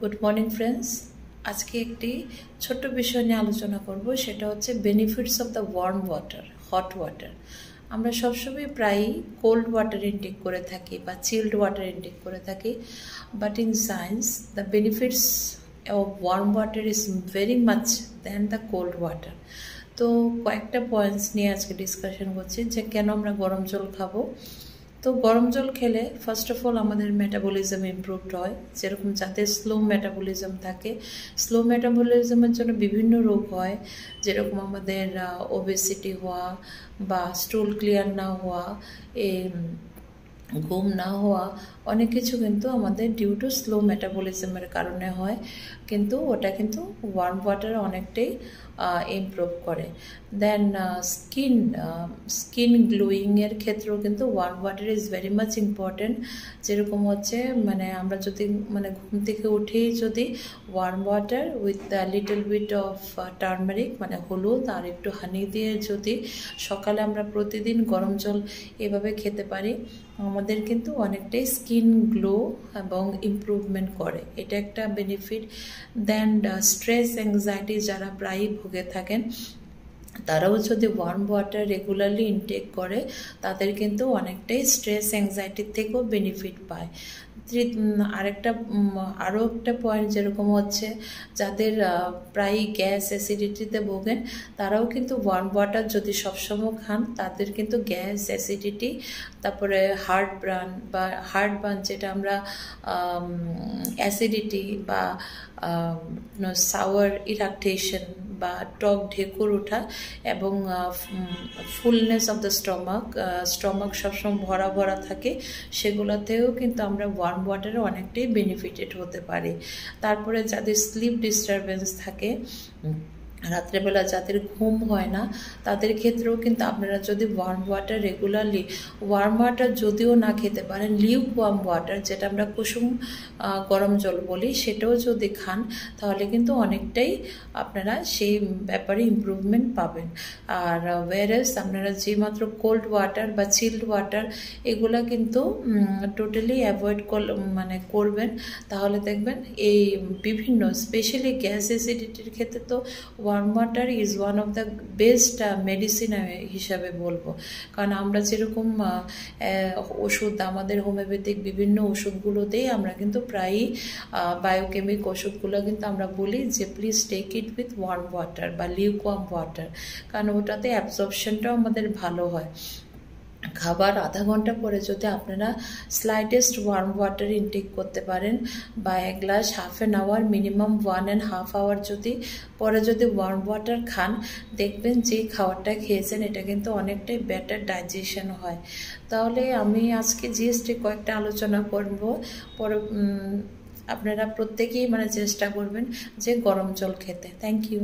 Good morning friends. আজকে একটি ছোট্ট বিষয় নিয়ে আলোচনা করব, সেটা হচ্ছে benefits of the warm water, hot water. আমরা সবসময় প্রায়ই কোল্ড ওয়াটার ইনটেক করে থাকি বা চিল্ড ওয়াটার ইনটেক করে থাকি, but in science the benefits of worm water is very much than the cold water. তো কয়েকটা পয়েন্টস নিয়ে আজকে ডিসকাশন করছি যে কেন আমরা গরম জল খাবো। তো গরম জল খেলে ফার্স্ট অফ অল আমাদের মেটাবলিজম ইমপ্রুভড হয়, যেরকম যাদের স্লো মেটাবলিজম থাকে, স্লো মেটাবলিজমের জন্য বিভিন্ন রোগ হয়, যেরকম আমাদের ওবেসিটি হওয়া বা স্টুল ক্লিয়ার না হওয়া, ঘুম না হওয়া, অনেক কিছু কিন্তু আমাদের ডিউ টু স্লো মেটাবলিজমের কারণে হয়, কিন্তু ওটা কিন্তু ওয়ার্ম ওয়াটার অনেকটাই ইমপ্রুভ করে। দেন স্কিন গ্লোয়িংয়ের ক্ষেত্রেও কিন্তু warm water is very much important. যেরকম হচ্ছে আমরা যদি ঘুম থেকে উঠেই যদি warm water with little bit of turmeric হলুদ আর একটু হানি দিয়ে যদি সকালে আমরা প্রতিদিন গরম জল এভাবে খেতে পারি, আমাদের কিন্তু অনেকটাই স্কিন গ্লো এবং ইমপ্রুভমেন্ট করে, এটা একটা বেনিফিট। দেন স্ট্রেস অ্যাংজাইটি যারা প্রায়ই ভুগে থাকেন, তারাও যদি ওয়ার্ম ওয়াটার রেগুলারলি ইনটেক করে, তাদের কিন্তু অনেকটাই স্ট্রেস অ্যাংজাইটির থেকেও বেনিফিট পায়। আরও একটা পয়েন্ট যেরকম হচ্ছে যাদের প্রায়ই গ্যাস অ্যাসিডিটিতে ভোগেন, তারাও কিন্তু ওয়ার্ম ওয়াটার যদি সবসময় খান, তাদের কিন্তু গ্যাস অ্যাসিডিটি, তারপরে হার্ট বার্ন যেটা আমরা অ্যাসিডিটি বা সাওয়ার ইরাকটেশন বা টক ঢেকুর ওঠা এবং ফুলনেস অফ দ্য স্টমাক সবসময় ভরা ভরা থাকে, সেগুলোতেও কিন্তু আমরা ওয়ার্ম ওয়াটারে অনেকটাই বেনিফিটেড হতে পারি। তারপরে যাদের স্লিপ ডিস্টারবেন্স থাকে, রাত্রেবেলা যাদের ঘুম হয় না, তাদের ক্ষেত্রেও কিন্তু আপনারা যদি warm water regularly, worm water যদিও না খেতে পারেন, লিউক ওয়ার্ম ওয়াটার যেটা আমরা কুসুম গরম জল বলি, সেটাও যদি খান, তাহলে কিন্তু অনেকটাই আপনারা সেই ব্যাপারে ইমপ্রুভমেন্ট পাবেন। আর ওয়ারেস আপনারা যেমাত্র কোল্ড ওয়াটার বা চিল্ড ওয়াটার এগুলা কিন্তু টোটালি অ্যাভয়েড করবেন, তাহলে দেখবেন এই বিভিন্ন স্পেশালি গ্যাস অ্যাসিডিটির ক্ষেত্রে তো worm water is one of the best medicine হিসাবে বলবো। কারণ আমরা যেরকম ওষুধ, আমাদের হোমিওপ্যাথিক বিভিন্ন ওষুধগুলোতেই আমরা কিন্তু প্রায়ই বায়োকেমিক ওষুধগুলো কিন্তু আমরা বলি যে please take it with warm water বা লিউকওয়ার্ম ওয়াটার, কারণ ওটাতে অ্যাবজর্পশনটাও আমাদের ভালো হয়। খাবার আধা ঘন্টা পরে যদি আপনারা স্লাইটেস্ট ওয়ার্ম ওয়াটার ইনটেক করতে পারেন বা এক glass half an hour minimum 1.5 hour পরে যদি ওয়ার্ম ওয়াটার খান, দেখবেন যে খাবারটা খেয়েছেন এটা কিন্তু অনেকটাই বেটার ডাইজেশন হয়। তাহলে আমি আজকে জিএসটি কয়েকটা আলোচনা করব, পরে আপনারা প্রত্যেকেই চেষ্টা করবেন যে গরম জল খেতে। Thank you.